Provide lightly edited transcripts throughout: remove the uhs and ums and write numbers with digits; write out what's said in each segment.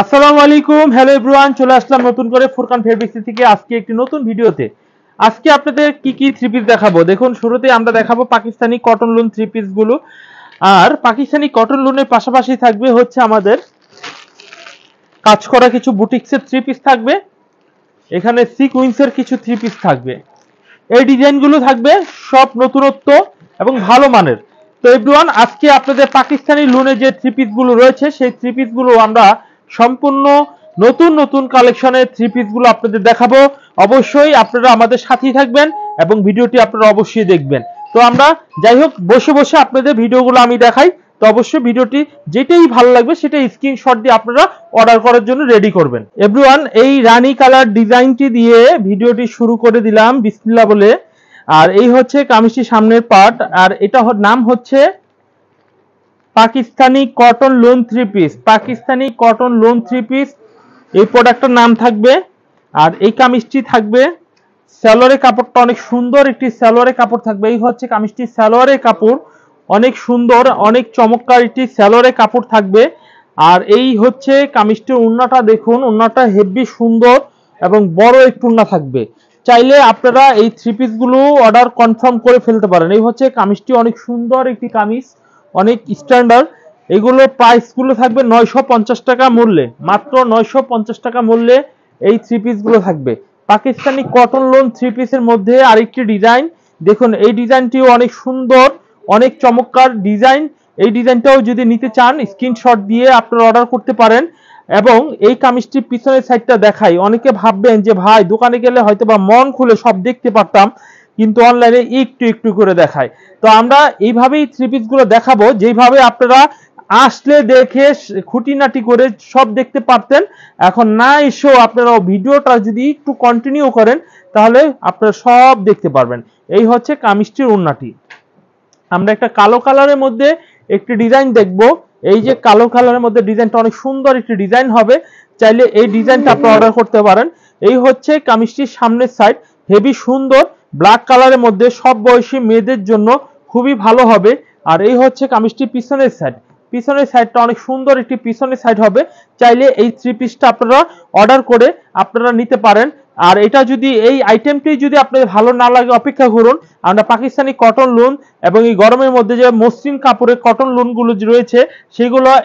আসসালামু আলাইকুম, hello everyone, চলে আসলাম নতুন করে ফুরকান ফেব্রিক্স থেকে আজকে একটি নতুন ভিডিওতে। আজকে আপনাদের কি কি থ্রি পিস দেখাবো। দেখুন, শুরুতে আমরা দেখাবো পাকিস্তানি কটন লুন থ্রি পিস গুলো। আর পাকিস্তানি কটন লুনের পাশাপাশি থাকবে হচ্ছে আমাদের কাজ করা কিছু বুটিক্সের থ্রি পিস থাকবে। এখানে সিকুইন্সের কিছু থ্রি পিস থাকবে। এই ডিজাইনগুলো থাকবে সব নতুনত্ব এবং ভালো মানের। তো এভরিওয়ান, আজকে আপনাদের পাকিস্তানি লুনে যে থ্রি পিস গুলো রয়েছে সেই থ্রি পিস গুলো আমরা সম্পূর্ণ নতুন নতুন কালেকশনের থ্রি পিস গুলো আপনাদের দেখাবো। অবশ্যই আপনারা আমাদের সাথেই থাকবেন এবং ভিডিওটি আপনারা অবশ্যই দেখবেন। তো আমরা যাই হোক বসে বসে আপনাদের ভিডিওগুলো আমি দেখাই। তো অবশ্যই ভিডিওটি যেটাই ভালো লাগবে সেটাই স্ক্রিনশট দিয়ে আপনারা অর্ডার করার জন্য রেডি করবেন। এভরিওয়ান, এই রানী কালার ডিজাইনটি দিয়ে ভিডিওটি শুরু করে দিলাম বিসমিল্লাহ বলে। আর এই হচ্ছে কামিজটির সামনের পার্ট, আর এটা নাম হচ্ছে Pakistani cotton loan three piece. Pakistani cotton loan three piece এই প্রোডাক্টটার নাম থাকবে। আর এই কামিজটি থাকবে সালোয়ারের কাপড়টা অনেক সুন্দর একটি সালোয়ারের কাপড় থাকবে। এই হচ্ছে কামিজটি সালোয়ারের কাপড়, অনেক সুন্দর অনেক চমৎকার একটি সালোয়ারের কাপড় থাকবে। আর এই হচ্ছে কামিজটির ওড়নাটা, দেখুন ওড়নাটা হেভি সুন্দর এবং বড় একটু ওড়না থাকবে। চাইলে আপনারা এই থ্রি পিস গুলো অর্ডার কনফার্ম করে ফেলতে পারেন। এই হচ্ছে কামিজটি অনেক সুন্দর একটি কামিজ, অনেক স্ট্যান্ডার্ড। এগুলো প্রাইস গুলো থাকবে 950 টাকা মূল্যে, মাত্র 950 টাকা মূল্যে এই থ্রি পিস গুলো থাকবে। পাকিস্তানি কটন লোন থ্রি পিসের মধ্যে আরেকটি ডিজাইন, দেখুন এই ডিজাইনটিও অনেক সুন্দর অনেক চমৎকার ডিজাইন। এই ডিজাইনটাও যদি নিতে চান স্ক্রিনশট দিয়ে আপনারা অর্ডার করতে পারেন। এবং এই কামিজটির পিছনের সাইডটা দেখাই। অনেকে ভাববেন যে ভাই দোকানে গেলে হয়তো বা মন খুলে সব দেখতে পারতাম, কিন্তু অনলাইনে একটু একটু করে দেখায়। তো আমরা এইভাবেই থ্রি পিস গুলো দেখাবো, যেভাবে আপনারা আসলে দেখে খুঁটিনাটি করে সব দেখতে পারতেন। এখন না এসেও আপনারা ভিডিওটা যদি একটু কন্টিনিউ করেন তাহলে আপনারা সব দেখতে পারবেন। এই হচ্ছে কামিজটির ওড়নাটি। আমরা একটা কালো কালারের মধ্যে একটি ডিজাইন দেখব। এই যে কালো কালারের মধ্যে ডিজাইনটা অনেক সুন্দর একটি ডিজাইন হবে, চাইলে এই ডিজাইনটা আপনি অর্ডার করতে পারেন। এই হচ্ছে কামিজটির সামনের সাইড, হেভি সুন্দর ব্ল্যাক কালারের মধ্যে সব বয়সী মেয়েদের জন্য খুবই ভালো হবে। আর এই হচ্ছে কামিজটির পিছনের সাইড, পিছনের সাইডটা অনেক সুন্দর একটি পিছনের সাইড হবে। চাইলে এই থ্রি পিসটা আপনারা অর্ডার করে আপনারা নিতে পারেন। আর এটা যদি এই আইটেমটি যদি আপনাদের ভালো না লাগে অপেক্ষা করুন, আমরা পাকিস্তানি কটন লুন এবং এই গরমের মধ্যে যে মসৃণ কাপড়ের কটন লুনগুলো রয়েছে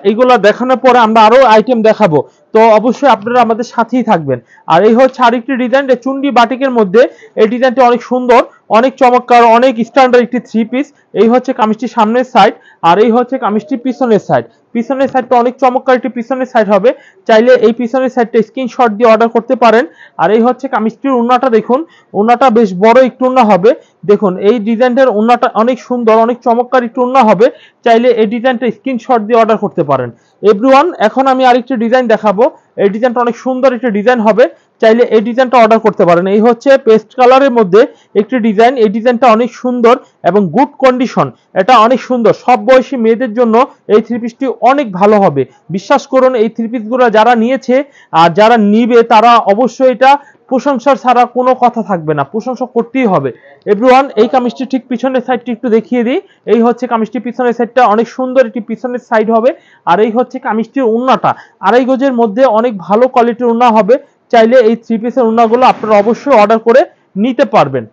এইগুলো দেখানোর পরে আমরা আরো আইটেম দেখাবো। তো অবশ্যই আপনারা আমাদের সাথেই থাকবেন। আর এই হচ্ছে আরেকটি ডিজাইন, চুন্ডি বাটিকের মধ্যে এই ডিজাইনটি অনেক সুন্দর অনেক চমৎকার অনেক স্ট্যান্ডার্ড একটি থ্রি পিস। এই হচ্ছে কামিজটির সামনের সাইড, আর এই হচ্ছে কামিজটির পিছনের সাইড। পিছনের সাইডটা অনেক চমৎকার একটি পিছনের সাইড হবে, চাইলে এই পিছনের সাইডটা স্ক্রিনশট দিয়ে অর্ডার করতে পারেন। আর এই হচ্ছে কামিজটির ওড়নাটা, দেখুন ওড়নাটা বেশ বড় একটু ওড়না হবে। দেখুন এই ডিজাইনটার ওড়নাটা অনেক সুন্দর অনেক চমৎকার একটু ওড়না হবে, চাইলে এই ডিজাইনটা স্ক্রিনশট দিয়ে অর্ডার করতে পারেন। এভরিওয়ান, এখন আমি আরেকটি ডিজাইন দেখাবো। এই ডিজাইনটা অনেক সুন্দর একটি ডিজাইন হবে, চাইলে এই ডিজাইনটা অর্ডার করতে পারেন। এই হচ্ছে পেস্ট কালারের মধ্যে একটি ডিজাইন। এই ডিজাইনটা অনেক সুন্দর এবং গুড কন্ডিশন, এটা অনেক সুন্দর সব বয়সী মেয়েদের জন্য এই থ্রি পিসটি অনেক ভালো হবে। বিশ্বাস করুন এই থ্রি পিসগুলো যারা নিয়েছে আর যারা নিবে তারা অবশ্যই এটা প্রশংসা ছাড়া কোনো কথা থাকবে না, প্রশংসা করতেই হবে। এভরিওয়ান, এই কামিজটি ঠিক পিছনের সাইডটি একটু দেখিয়ে দিই। এই হচ্ছে কামিজটি পিছনের সাইডটা অনেক সুন্দর একটি পিছনের সাইড হবে। আর এই হচ্ছে কামিজটির ওড়নাটা 2.5 গজের মধ্যে অনেক ভালো কোয়ালিটির ওড়না হবে, চাইলে এই থ্রি পিসের ওড়নাগুলো আপনারা অবশ্যই অর্ডার করে নিতে পারবেন।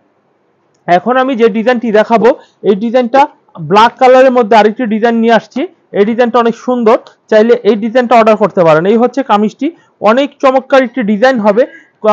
এখন আমি যে ডিজাইনটি দেখাবো এই ডিজাইনটা ব্ল্যাক কালারের মধ্যে আরেকটি ডিজাইন নিয়ে আসছি। এই ডিজাইনটা অনেক সুন্দর, চাইলে এই ডিজাইনটা অর্ডার করতে পারেন। এই হচ্ছে কামিজটি অনেক চমৎকার একটি ডিজাইন হবে,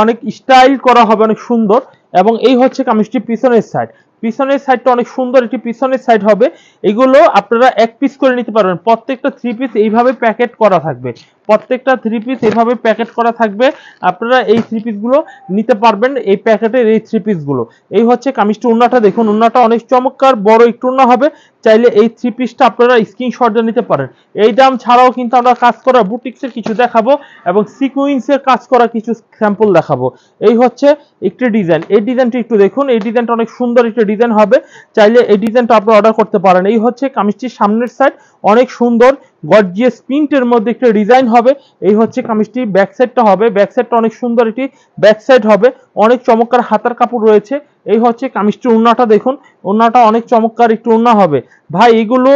অনেক স্টাইল করা হবে অনেক সুন্দর। এবং এই হচ্ছে কামিজটি পিছনের সাইড, পিছনের সাইডটা অনেক সুন্দর একটি পিছনের সাইড হবে। এগুলো আপনারা এক পিস করে নিতে পারবেন। প্রত্যেকটা থ্রি পিস এইভাবে প্যাকেট করা থাকবে, প্রত্যেকটা থ্রি পিস এইভাবে প্যাকেট করা থাকবে। আপনারা এই থ্রি পিস গুলো নিতে পারবেন এই প্যাকেটের এই থ্রি পিস গুলো। এই হচ্ছে কামিজটি ওড়নাটা, দেখুন ওড়নাটা অনেক চমৎকার বড় একটু ওড়না হবে, চাইলে এই থ্রি পিসটা আপনারা স্ক্রিনশট দিয়ে নিতে পারেন। এই দাম ছাড়াও কিন্তু আমরা কাজ করা বুটিক্সের কিছু দেখাবো এবং সিকুয়েন্সের কাজ করা কিছু স্যাম্পল দেখাবো। এই হচ্ছে একটি ডিজাইন, এই ডিজাইনটি একটু দেখুন। এই ডিজাইনটা অনেক সুন্দর একটি ডিজাইন হবে, চাইলে এই ডিজাইনটা আপনারা অর্ডার করতে পারেন। এই হচ্ছে কামিজটির সামনের সাইড, অনেক সুন্দর গর্জিয়াস প্রিন্টের মধ্যে একটা ডিজাইন হবে। এই হচ্ছে কামিজটি ব্যাক সাইডটা হবে, ব্যাক সাইডটা অনেক সুন্দর একটি ব্যাক সাইড হবে, অনেক চমৎকার হাতার কাপড় রয়েছে। এই হচ্ছে কামিজটির ওড়নাটা দেখুন, ওড়নাটা অনেক চমৎকার একটু ওড়না হবে ভাই। এগুলো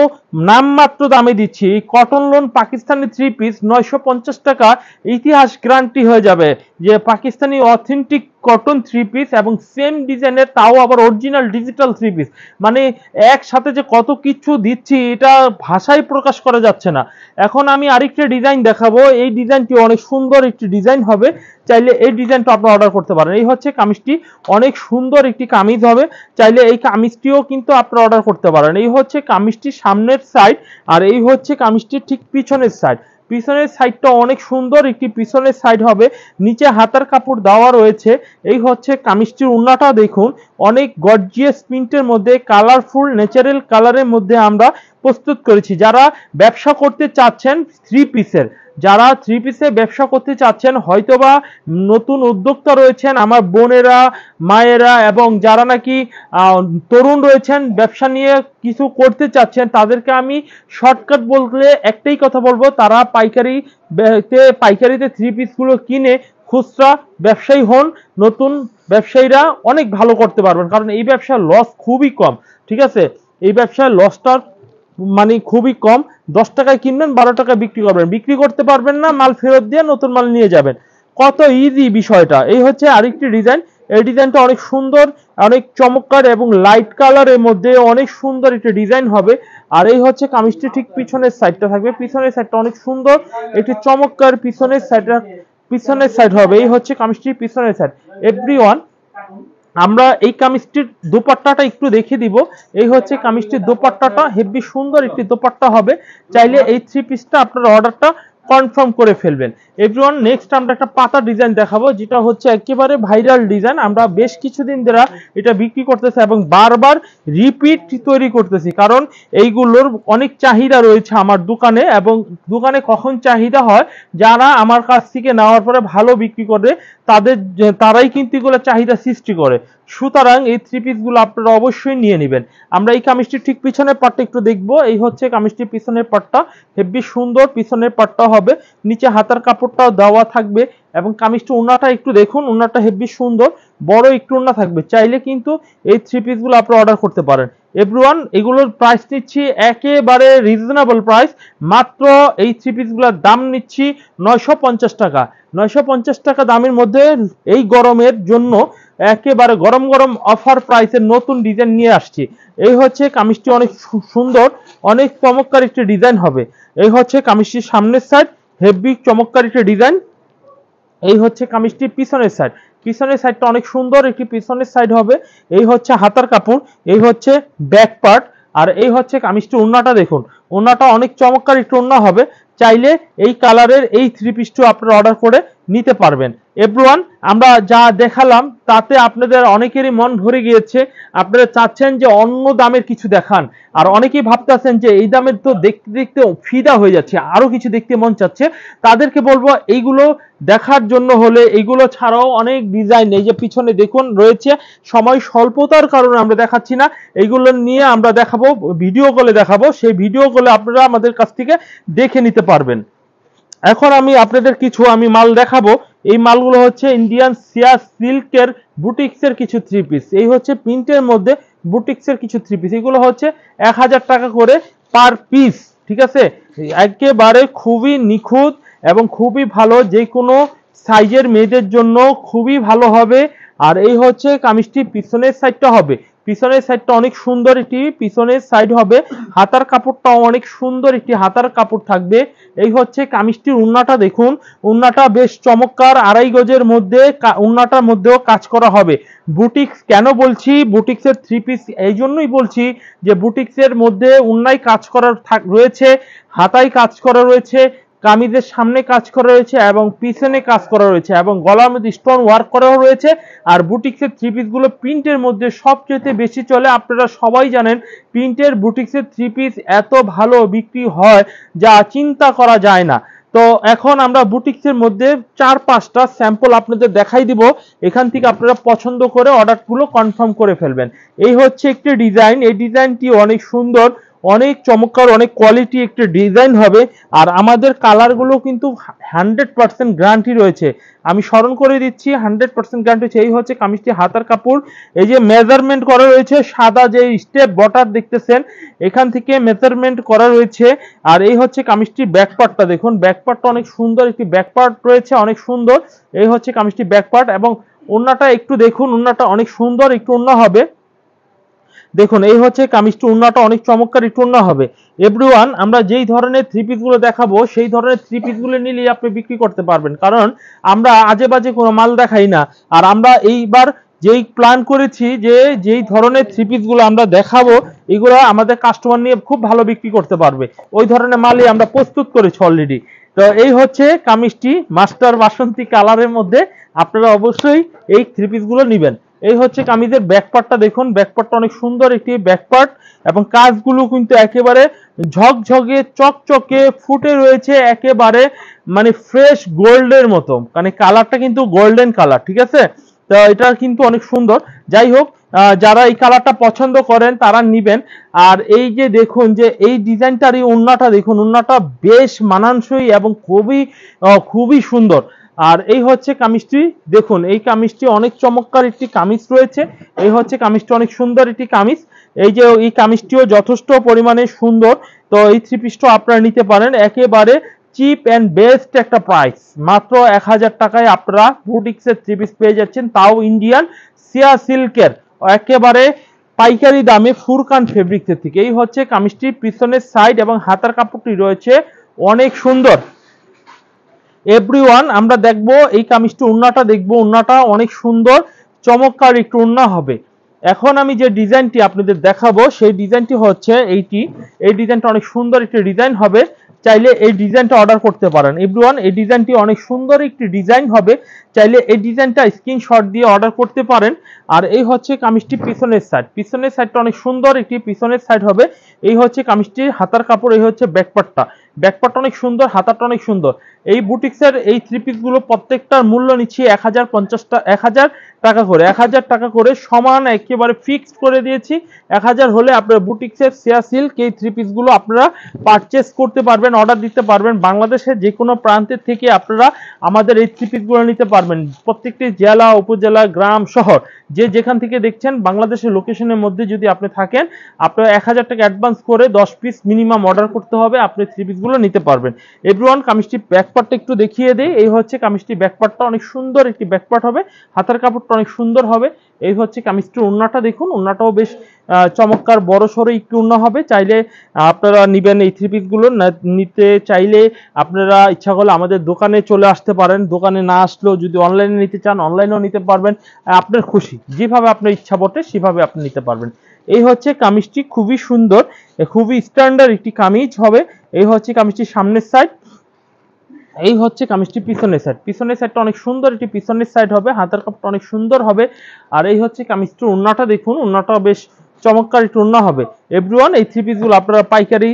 নামমাত্র দামে দিচ্ছি। এই কটন লোন পাকিস্তানি 3 পিস 950 টাকা, ইতিহাস গ্যারান্টি হয়ে যাবে যে পাকিস্তানি অথেন্টিক কটন 3 পিস এবং সেম ডিজাইনের, তাও আবার অরিজিনাল ডিজিটাল 3 পিস। মানে একসাথে যে কত কিছু দিচ্ছি এটা ভাষায় প্রকাশ করা যাচ্ছে না। এখন আমি আরেকটা ডিজাইন দেখাবো। এই ডিজাইনটি অনেক সুন্দর একটি ডিজাইন হবে, চাইলে এই ডিজাইনটা আপনারা অর্ডার করতে পারেন। এই হচ্ছে কামিজটি, অনেক সুন্দর একটি কামিজ হবে, চাইলে এই কামিজটিও কিন্তু আপনারা অর্ডার করতে পারেন। এই হচ্ছে কামিজটির সামনের সাইড, আর এই হচ্ছে কামিজটির ঠিক পিছনের সাইড। পিছনের সাইডটা অনেক সুন্দর একটি পিছনের সাইড হবে, নিচে হাতার কাপড় দেওয়া রয়েছে। এই হচ্ছে কামিজটির ওড়নাটা দেখুন, অনেক গর্জিয়াস প্রিন্টের মধ্যে কালারফুল ন্যাচারাল কালারের মধ্যে আমরা প্রস্তুত করেছি। যারা ব্যবসা করতে চাচ্ছেন 3 পিসের, যারা 3 পিসে ব্যবসা করতে চাচ্ছেন, হয়তোবা নতুন উদ্যোক্তা রয়েছেন আমার বোনেরা, মায়েরা, এবং যারা নাকি তরুণ রয়েছেন ব্যবসা নিয়ে কিছু করতে চাচ্ছেন, তাদেরকে আমি শর্টকাট বলতে একটাই কথা বলবো, তারা পাইকারিতে 3 পিসগুলো কিনে খুচরা ব্যবসায়ী হন। নতুন ব্যবসায়ীরা অনেক ভালো করতে পারবেন, কারণ এই ব্যবসার লস খুবই কম। ঠিক আছে, এই ব্যবসার লসটার মানে খুবই কম। 10 টাকায় কিনবেন, 12 টাকায় বিক্রি করবেন, বিক্রি করতে পারবেন না, মাল ফেরত দিয়ে নতুন মাল নিয়ে যাবেন। কত ইজি বিষয়টা। এই হচ্ছে আরেকটি ডিজাইন। এই ডিজাইনটা অনেক সুন্দর, অনেক চমৎকার এবং লাইট কালারের মধ্যে অনেক সুন্দর একটি ডিজাইন হবে। আর এই হচ্ছে কামিজটি ঠিক পিছনের সাইডটা থাকবে, পিছনের সাইডটা অনেক সুন্দর একটি চমৎকার পিছনের সাইড হবে। এই হচ্ছে কামিজটির পিছনের সাইড। এভরিওয়ান, আমরা এই কামিজটির দোপাট্টাটা একটু দেখে দিব। এই হচ্ছে কামিজটির দোপাট্টাটা, হেভি সুন্দর একটি দোপাট্টা হবে, চাইলে এই 3 পিসটা আপনার অর্ডারটা কনফার্ম করে ফেলবেন। এভরিওয়ান, নেক্সট আমরা একটা পাতা ডিজাইন দেখাবো, যেটা হচ্ছে একেবারে ভাইরাল ডিজাইন। আমরা বেশ কিছুদিন ধরে এটা বিক্রি করতেছি এবং বারবার রিপিট তৈরি করতেছি, কারণ এইগুলোর অনেক চাহিদা রয়েছে আমার দোকানে। এবং দোকানে কখন চাহিদা হয়, যারা আমার কাছ থেকে নেওয়ার পরে ভালো বিক্রি করে তারাই কিন্তু এগুলো চাহিদা সৃষ্টি করে। সুতরাং এই 3 পিসগুলো আপনারা অবশ্যই নিয়ে নেবেন। আমরা এই কামিজটির ঠিক পিছনের পাটটা একটু দেখবো। এই হচ্ছে কামিজটির পিছনের পাটটা, হেভি সুন্দর পিছনের পাটটা হবে, নিচে হাতার কাপড়টাও দেওয়া থাকবে। এবং কামিজটির ওড়নাটা একটু দেখুন, ওড়নাটা হেভি সুন্দর, বড় একটু ওড়না থাকবে, চাইলে কিন্তু এই 3 পিসগুলো আপনারা অর্ডার করতে পারেন। এভরিওয়ান, এগুলোর প্রাইস নিচ্ছি একেবারে রিজনেবল প্রাইস, মাত্র এই 3 পিসগুলোর দাম নিচ্ছি 950 টাকা। 950 টাকা দামের মধ্যে এই গরমের জন্য একেবারে গরম গরম অফার প্রাইসের নতুন ডিজাইন নিয়ে আসছি। এই হচ্ছে কামিজটি, অনেক সুন্দর, অনেক চমৎকার একটি ডিজাইন হবে। এই হচ্ছে কামিজটির সামনের সাইড, হেভি চমৎকার একটি ডিজাইন। এই হচ্ছে কামিজটির পিছনের সাইড, পিছনের সাইডটা অনেক সুন্দর একটি পিছনের সাইড হবে। এই হচ্ছে হাতার কাপড়, এই হচ্ছে ব্যাক পার্ট, আর এই হচ্ছে কামিজটির ওড়নাটা দেখুন, ওড়নাটা অনেক চমৎকার একটু ওড়না হবে, চাইলে এই কালারের এই 3 পিসটা আপনারা অর্ডার করে নিতে পারবেন। এভরিওয়ান, আমরা যা দেখালাম তাতে আপনাদের অনেকেরই মন ভরে গিয়েছে। আপনারা চাচ্ছেন যে অন্য দামের কিছু দেখান, আর অনেকেই ভাবতেছেন যে এই দামের তো দেখতে দেখতে ফিদা হয়ে যাচ্ছে, আরো কিছু দেখতে মন চাচ্ছে। তাদেরকে বলবো এইগুলো দেখার জন্য হলে এইগুলো ছাড়াও অনেক ডিজাইন এই যে পিছনে দেখুন রয়েছে। সময় স্বল্পতার কারণে আমরা দেখাচ্ছি না, এইগুলো নিয়ে আমরা দেখাবো, ভিডিও কলে দেখাবো, সেই ভিডিও কলে আপনারা আমাদের কাছ থেকে দেখে নিতে পারবেন। এখন আমি আপনাদের কিছু মাল দেখাবো। এই মালগুলো হচ্ছে ইন্ডিয়ান সিয়া সিল্কের বুটিক্সের কিছু 3 পিস। এই হচ্ছে প্রিন্টের মধ্যে বুটিক্সের কিছু 3 পিস, এগুলো হচ্ছে 1000 টাকা করে পার পিস। ঠিক আছে, একেবারে খুবই নিখুঁত এবং খুবই ভালো, যে কোনো সাইজের মেয়েদের জন্য খুবই ভালো হবে। আর এই হচ্ছে কামিজটি পিছনের সাইডটা হবে, পিছনের সাইডটা অনেক সুন্দর একটি পিছনের সাইড হবে, হাতার কাপড়টাও অনেক সুন্দর একটি হাতার কাপড় থাকবে। এই হচ্ছে কামিজটির ওড়নাটা দেখুন, ওড়নাটা বেশ চমৎকার, 2.5 গজের মধ্যে ওড়নাটার মধ্যেও কাজ করা হবে। বুটিক্স কেন বলছি, বুটিক্সের 3 পিস এই জন্যই বলছি যে বুটিক্সের মধ্যে ওড়নায় কাজ করা রয়েছে, হাতায় কাজ করা রয়েছে, কামিজের সামনে কাজ করা রয়েছে এবং পিছনে কাজ করা রয়েছে, এবং গলার মধ্যে স্টোন ওয়ার্ক করাও রয়েছে। আর বুটিক্সের 3 পিস গুলো প্রিন্টের মধ্যে সবচেয়ে বেশি চলে, আপনারা সবাই জানেন প্রিন্টের বুটিক্সের 3 পিস এত ভালো বিক্রি হয় যা চিন্তা করা যায় না। তো এখন আমরা বুটিক্সের মধ্যে 4-5টা স্যাম্পল আপনাদের দেখাই দিব, এখান থেকে আপনারা পছন্দ করে অর্ডারগুলো কনফার্ম করে ফেলবেন। এই হচ্ছে একটি ডিজাইন, এই ডিজাইনটি অনেক সুন্দর, অনেক চমৎকার, অনেক কোয়ালিটি একটা ডিজাইন হবে। আর আমাদের কালারগুলো কিন্তু 100% গ্যারান্টি রয়েছে। আমি স্মরণ করে দিচ্ছি, 100% গ্যারান্টি রয়েছে। এই হচ্ছে কামিজটি হাতার কাপড়। এই যে মেজারমেন্ট করা রয়েছে, সাদা যে স্টেপ বর্ডার দেখতেছেন এখান থেকে মেজারমেন্ট করা রয়েছে। আর এই হচ্ছে কামিজটির ব্যাক পার্টটা দেখুন, ব্যাক পার্টটা অনেক সুন্দর একটি ব্যাক পার্ট রয়েছে, অনেক সুন্দর। এই হচ্ছে কামিজটির ব্যাক পার্ট। এবং ওড়নাটা একটু দেখুন, ওড়নাটা অনেক সুন্দর একটু ওড়না হবে। দেখুন এই হচ্ছে কামিজটি, ওড়নাটা অনেক চমৎকার একটু ওড়না হবে। এভরিওয়ান, আমরা যেই ধরনের থ্রি পিস গুলো দেখাবো সেই ধরনের থ্রি পিস গুলো নিলেই আপনি বিক্রি করতে পারবেন, কারণ আমরা আজে বাজে কোনো মাল দেখাই না। আর আমরা এইবার যেই প্ল্যান করেছি যে যেই ধরনের থ্রি পিস গুলো আমরা দেখাবো এগুলো আমাদের কাস্টমার নিয়ে খুব ভালো বিক্রি করতে পারবে, ওই ধরনের মালই আমরা প্রস্তুত করেছি অলরেডি। তো এই হচ্ছে কামিজটি মাস্টার বাসন্তী কালারের মধ্যে, আপনারা অবশ্যই এই থ্রি পিস গুলো নেবেন। এই হচ্ছে কামিজের ব্যাক পার্টটা দেখুন, ব্যাক পার্টটা অনেক সুন্দর একটি ব্যাক পার্ট এবং কাজগুলো কিন্তু একেবারে ঝকঝকে চকচকে ফুটে রয়েছে, একেবারে মানে ফ্রেশ গোল্ডের মতো, মানে কালারটা কিন্তু গোল্ডেন কালার, ঠিক আছে। তো এটা কিন্তু অনেক সুন্দর। যাই হোক, যারা এই কালারটা পছন্দ করেন তারা নিবেন। আর এই যে দেখুন যে এই ডিজাইনটার এই ওড়নাটা দেখুন, ওড়নাটা বেশ মানানসই এবং খুবই সুন্দর। আর এই হচ্ছে কামিজটি দেখুন, এই কামিজটি অনেক চমৎকার একটি কামিজ রয়েছে। এই হচ্ছে কামিজটি অনেক সুন্দর একটি কামিজ। এই যে এই কামিজটিও যথেষ্ট পরিমাণে সুন্দর। তো এই থ্রি পিসটা আপনারা নিতে পারেন একেবারে চিপ এন্ড বেস্ট একটা প্রাইস, মাত্র 1000 টাকায় আপনারা বুটিক্সের থ্রি পিস পেয়ে যাচ্ছেন, তাও ইন্ডিয়ান সিয়া সিল্কের একেবারে পাইকারি দামে ফুরকান ফেব্রিক্সের থেকে। এই হচ্ছে কামিজটির পিছনের সাইড এবং হাতার কাপড়টি রয়েছে অনেক সুন্দর। এভরিওয়ান, আমরা দেখবো এই কামিজটি, ওড়নাটা দেখবো, ওড়নাটা অনেক সুন্দর চমৎকার একটু ওড়না হবে। এখন আমি যে ডিজাইনটি আপনাদের দেখাবো সেই ডিজাইনটি হচ্ছে এইটি। এই ডিজাইনটা অনেক সুন্দর একটি ডিজাইন হবে, চাইলে এই ডিজাইনটা অর্ডার করতে পারেন। এভরিওয়ান, এই ডিজাইনটি অনেক সুন্দর একটি ডিজাইন হবে, চাইলে এই ডিজাইনটা স্ক্রিনশট দিয়ে অর্ডার করতে পারেন। আর এই হচ্ছে কামিজটি পিছনের সাইড, পিছনের সাইডটা অনেক সুন্দর একটি পিছনের সাইড হবে। এই হচ্ছে কামিজটির হাতার কাপড়, এই হচ্ছে ব্যাকপার্টটা, ব্যাকপার্টটা অনেক সুন্দর, হাতারটা অনেক সুন্দর। এই বুটিক্সের এই থ্রি পিস গুলো প্রত্যেকটার মূল্য নিচ্ছি 1000 টাকা করে, 1000 টাকা করে সমান একেবারে ফিক্সড করে দিয়েছি। 1000 হলে আপনার বুটিক্সের সিয়া সিল্ক এই থ্রি পিস গুলো আপনারা পারচেস করতে পারবেন, অর্ডার দিতে পারবেন। বাংলাদেশের যে কোনো প্রান্তের থেকে আপনারা আমাদের এই থ্রি পিস গুলো নিতে পারবেন। প্রত্যেকটি জেলা, উপজেলা, গ্রাম, শহর, যে যেখান থেকে দেখছেন বাংলাদেশের লোকেশনের মধ্যে যদি আপনি থাকেন, আপনারা 1000 টাকা অ্যাডভান্স করে 10 পিস মিনিমাম অর্ডার করতে হবে, আপনি থ্রি পিস গুলো নিতে পারবেন। এভরিওয়ান, কামিজটি ব্যাকপার্টটা একটু দেখিয়ে দেই। এই হচ্ছে কামিজটি ব্যাকপার্টটা অনেক সুন্দর একটি ব্যাকপার্ট হবে, হাতার কাপড়টা অনেক সুন্দর হবে। এই হচ্ছে কামিজটির ওড়নাটা দেখুন, ওড়নাটাও বেশ চমৎকার বড় সড়ো একটু ওড়না হবে। চাইলে আপনারা নিবেন এই থ্রি পিস গুলো, নিতে চাইলে আপনারা ইচ্ছা করলে আমাদের দোকানে চলে আসতে পারেন, দোকানে না আসলেও যদি অনলাইনে নিতে চান অনলাইনেও নিতে পারবেন, আপনার খুশি, যেভাবে আপনার ইচ্ছা বটে সেভাবে আপনি নিতে পারবেন। এই হচ্ছে কামিজটি, খুবই সুন্দর, খুবই স্ট্যান্ডার্ড একটি কামিজ হবে। এই হচ্ছে কামিজটির সামনের সাইড, এই হচ্ছে কামিজটি পিছনের সাইড, পিছনের সাইডটা অনেক সুন্দর একটি পিছনের সাইড হবে, হাতার কাপড়টা অনেক সুন্দর হবে। আর এই হচ্ছে কামিজটির ওড়নাটা দেখুন, ওড়নাটা বেশ চমৎকার একটি ওড়না হবে। এভরিওয়ান, এই থ্রি পিসগুলো আপনারা পাইকারি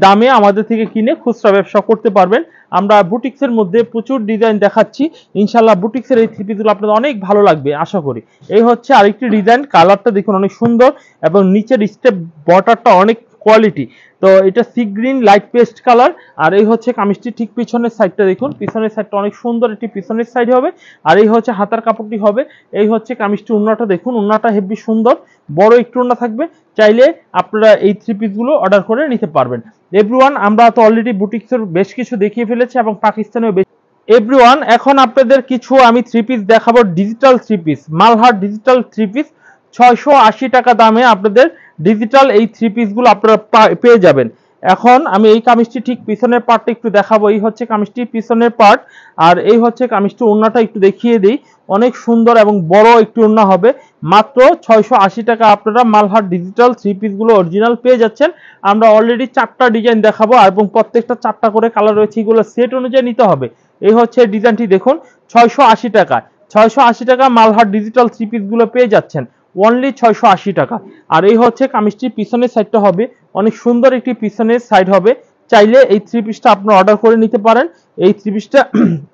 দামে আমাদের থেকে কিনে খুচরা ব্যবসা করতে পারবেন। আমরা বুটিক্সের মধ্যে প্রচুর ডিজাইন দেখাচ্ছি, ইনশাল্লাহ বুটিক্সের এই থ্রি পিসগুলো আপনাদের অনেক ভালো লাগবে আশা করি। এই হচ্ছে আরেকটি ডিজাইন, কালারটা দেখুন অনেক সুন্দর এবং নিচের স্টেপ বর্ডারটা অনেক কোয়ালিটি। তো এটা sea green light paste colour. আর এই হচ্ছে কামিজটি ঠিক পিছনের সাইডটা দেখুন, পিছনের সাইডটা অনেক সুন্দর একটি পিছনের সাইড হবে। আর এই হচ্ছে হাতার কাপড়টি হবে। এই হচ্ছে কামিজটি, ওড়নাটা দেখুন, ওড়নাটা হেভি সুন্দর, বড় একটু ওড়না থাকবে, চাইলে আপনারা এই থ্রি পিসগুলো অর্ডার করে নিতে পারবেন। এভরিওয়ান, আমরা তো অলরেডি বুটিক্সের বেশ কিছু দেখিয়ে ফেলেছি এবং পাকিস্তানেও বেশ। এভরিওয়ান, এখন আপনাদের কিছু আমি থ্রি পিস দেখাবো, digital three piece, Malhar digital three piece 680 টাকা দামে আপনাদের ডিজিটাল এই থ্রি পিস গুলো আপনারা পেয়ে যাবেন। এখন আমি এই কামিজটি ঠিক পিছনের পার্টটা একটু দেখাবো। এই হচ্ছে কামিজটি পিছনের পার্ট, আর এই হচ্ছে কামিজটি ওড়নাটা একটু দেখিয়ে দিই, অনেক সুন্দর এবং বড় একটি ওড়না হবে। মাত্র 680 টাকা আপনারা মালহার ডিজিটাল থ্রি পিস গুলো অরিজিনাল পেয়ে যাচ্ছেন। আমরা অলরেডি 4টা ডিজাইন দেখাবো এবং প্রত্যেকটা 4টা করে কালার রয়েছে, এগুলো সেট অনুযায়ী নিতে হবে। এই হচ্ছে ডিজাইনটি দেখুন, 680 টাকা, 680 টাকা মালহার ডিজিটাল থ্রি পিস গুলো পেয়ে যাচ্ছেন অনলি 680 টাকা। আর এই হচ্ছে কামিজটির পিছনের সাইডটা হবে, অনেক সুন্দর একটি পিছনের সাইড হবে। চাইলে এই থ্রি পিসটা আপনারা অর্ডার করে নিতে পারেন। এই থ্রি পিসটা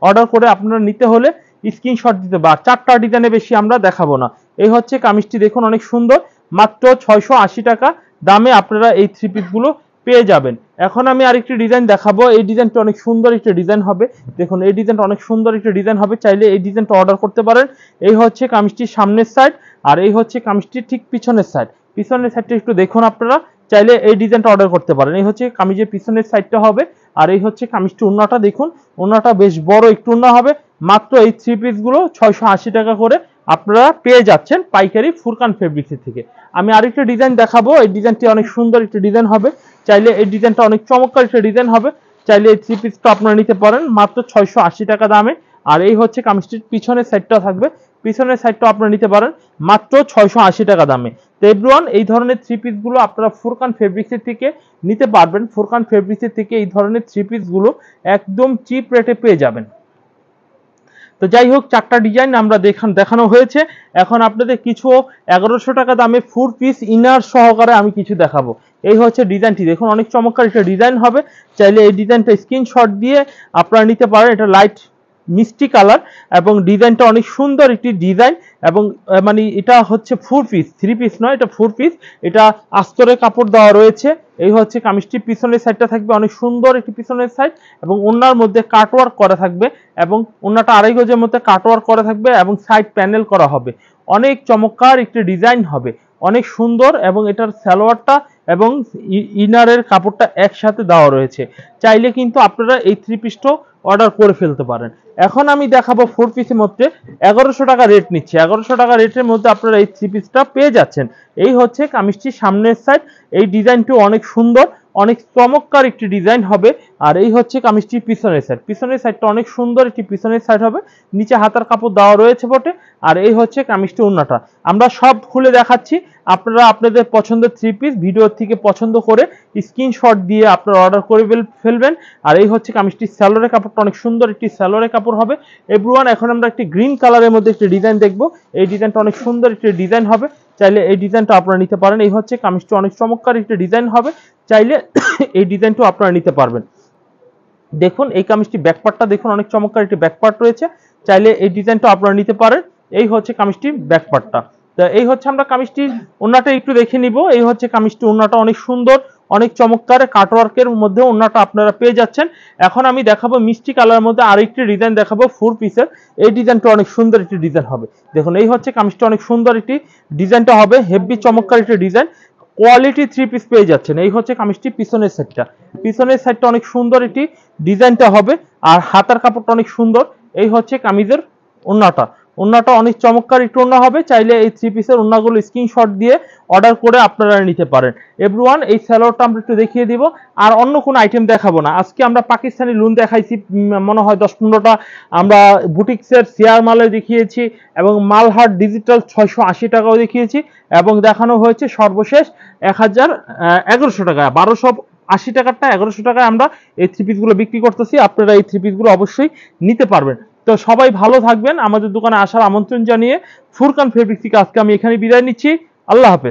অর্ডার করে আপনারা নিতে হলে স্ক্রিনশট দিতে হবে, আর 4টা ডিজাইনে বেশি আমরা দেখাবো না। এই হচ্ছে কামিজটি দেখুন, অনেক সুন্দর, মাত্র 680 টাকা দামে আপনারা এই থ্রি পিসগুলো পেয়ে যাবেন। এখন আমি আরেকটি ডিজাইন দেখাবো। এই ডিজাইনটা অনেক সুন্দর একটা ডিজাইন হবে। দেখুন এই ডিজাইনটা অনেক সুন্দর একটা ডিজাইন হবে, চাইলে এই ডিজাইনটা অর্ডার করতে পারেন। এই হচ্ছে কামিজটির সামনের সাইড, আর এই হচ্ছে কামিজটির ঠিক পিছনের সাইড। পিছনের সাইডটা একটু দেখুন, আপনারা চাইলে এই ডিজাইনটা অর্ডার করতে পারেন। এই হচ্ছে কামিজের পিছনের সাইডটা হবে, আর এই হচ্ছে কামিজটি ওন্নাটা দেখুন, ওন্নাটা বেশ বড় একটু ওন্না হবে। মাত্র এই থ্রি পিসগুলো 680 টাকা করে আপনারা পেয়ে যাচ্ছেন পাইকারি ফুরকান ফেব্রিক্স থেকে। আমি আরেকটা ডিজাইন দেখাবো। এই ডিজাইনটি অনেক সুন্দর একটা ডিজাইন হবে, চাইলে এই ডিজাইনটা অনেক চমৎকার একটা ডিজাইন হবে, চাইলে এই থ্রি পিসটা আপনারা নিতে পারেন মাত্র 680 টাকা দামে। আর এই হচ্ছে কামিজটির পিছনের সাইডটা থাকবে, পিছনের সাইডটা আপনারা নিতে পারেন মাত্র 680 টাকা দামে। তো এভরিওয়ান, এই ধরনের থ্রি পিসগুলো আপনারা ফুরকান ফেব্রিক্সের থেকে নিতে পারবেন। ফুরকান ফেব্রিক্সের থেকে এই ধরনের থ্রি পিসগুলো একদম চিপ রেটে পেয়ে যাবেন। তো যাই হোক, চারটা ডিজাইন আমরা দেখানো হয়েছে। এখন আপনাদের কিছু 1100 টাকা দামে 4 পিস ইনার সহকারে আমি কিছু দেখাবো। এই হচ্ছে ডিজাইনটি, দেখুন অনেক চমৎকার একটা ডিজাইন হবে, চাইলে এই ডিজাইনটা স্ক্রিনশট দিয়ে আপনারা নিতে পারেন। এটা লাইট মিষ্টি কালার এবং ডিজাইনটা অনেক সুন্দর একটি ডিজাইন, এবং মানে এটা হচ্ছে 4 পিস, 3 পিস নয়, এটা 4 পিস। এটা আস্তরের কাপড় দেওয়া রয়েছে। এই হচ্ছে কামিজটির পিছনের সাইডটা থাকবে অনেক সুন্দর একটি পিছনের সাইড, এবং ওন্নার মধ্যে কাটওয়ার্ক করা থাকবে, এবং ওন্নাটা 2.5 গজের মধ্যে কাটওয়ার্ক করা থাকবে, এবং সাইড প্যানেল করা হবে। অনেক চমৎকার একটি ডিজাইন হবে, অনেক সুন্দর, এবং এটার সালোয়ারটা এবং ইনারের কাপড়টা একসাথে দেওয়া রয়েছে। চাইলে কিন্তু আপনারা এই থ্রি পিসটাও অর্ডার করে ফেলতে পারেন। এখন আমি দেখাবো 4 পিসের মধ্যে 1100 টাকা রেট নিচ্ছে। 1100 টাকা রেটের মধ্যে আপনারা এই থ্রি পিসটা পেয়ে যাচ্ছেন। এই হচ্ছে কামিজটির সামনের সাইড। এই ডিজাইনটি অনেক সুন্দর, অনেক চমৎকার একটি ডিজাইন হবে। আর এই হচ্ছে কামিজটির পিছনের সাইড, পিছনের সাইডটা অনেক সুন্দর একটি পিছনের সাইড হবে, নিচে হাতার কাপড় দেওয়া রয়েছে বটে। আর এই হচ্ছে কামিজটি ওন্নাটা, আমরা সব খুলে দেখাচ্ছি। আপনারা আপনাদের পছন্দের থ্রি পিস ভিডিও থেকে পছন্দ করে স্ক্রিনশট দিয়ে আপনারা অর্ডার করে ফেলবেন। আর এই হচ্ছে কামিজটির সালোয়ারের কাপড়টা অনেক সুন্দর একটি সালোয়ারের কাপড় হবে। এভরিওয়ান, এখন আমরা একটি গ্রিন কালারের মধ্যে একটি ডিজাইন দেখবো। এই ডিজাইনটা অনেক সুন্দর একটি ডিজাইন হবে, চাইলে এই ডিজাইনটা আপনারা নিতে পারেন। এই হচ্ছে কামিজটা অনেক চমৎকার একটি ডিজাইন হবে, চাইলে এই ডিজাইনটাও আপনারা নিতে পারবেন। দেখুন এই কামিজটি ব্যাকপার্টটা দেখুন, অনেক চমৎকার একটি ব্যাকপার্ট রয়েছে, চাইলে এই ডিজাইনটা আপনারা নিতে পারেন। এই হচ্ছে কামিজটির ব্যাকপার্টটা। তো এই হচ্ছে আমরা কামিজটির ওন্নাটা একটু দেখে নিব। এই হচ্ছে কামিজটি ওন্নাটা অনেক সুন্দর, অনেক চমৎকার কাটওয়ার্কের মধ্যে ওন্নাটা আপনারা পেয়ে যাচ্ছেন। এখন আমি দেখাবো মিষ্টি কালারের মধ্যে আরেকটি ডিজাইন দেখাবো 4 পিসের। এই ডিজাইনটা অনেক সুন্দর একটি ডিজাইন হবে। দেখুন এই হচ্ছে কামিজটা অনেক সুন্দর একটি ডিজাইনটা হবে, হেভি চমৎকার একটি ডিজাইন, কোয়ালিটি থ্রি পিস পেয়ে যাচ্ছেন। এই হচ্ছে কামিজটি পিছনের সাইডটা, পিছনের সাইডটা অনেক সুন্দর একটি ডিজাইনটা হবে, আর হাতার কাপড়টা অনেক সুন্দর। এই হচ্ছে কামিজের ওন্নাটা, ওন্নাটা অনেক চমৎকার একটু ওন্না হবে, চাইলে এই থ্রি পিসের ওন্নাগুলো স্ক্রিনশট দিয়ে অর্ডার করে আপনারা নিতে পারেন। এভরিওয়ান, এই সালোয়ারটা আমরা একটু দেখিয়ে দিব, আর অন্য কোনো আইটেম দেখাবো না। আজকে আমরা পাকিস্তানি লুন দেখাইছি, মনে হয় 10-15টা। আমরা বুটিক্সের সিয়ার মালে দেখিয়েছি, এবং মালহাট ডিজিটাল 680 টাকাও দেখিয়েছি, এবং দেখানো হয়েছে সর্বশেষ 1100 টাকা, 1280 টাকারটা 1100 টাকায় আমরা এই থ্রি পিসগুলো বিক্রি করতেছি। আপনারা এই থ্রি পিসগুলো অবশ্যই নিতে পারবেন। তো সবাই ভালো থাকবেন, আমাদের দোকানে আসার আমন্ত্রণ জানিয়ে ফুরকান ফেব্রিক্স থেকে আজকে আমি এখানে বিদায় নিচ্ছি। আল্লাহ হাফেজ।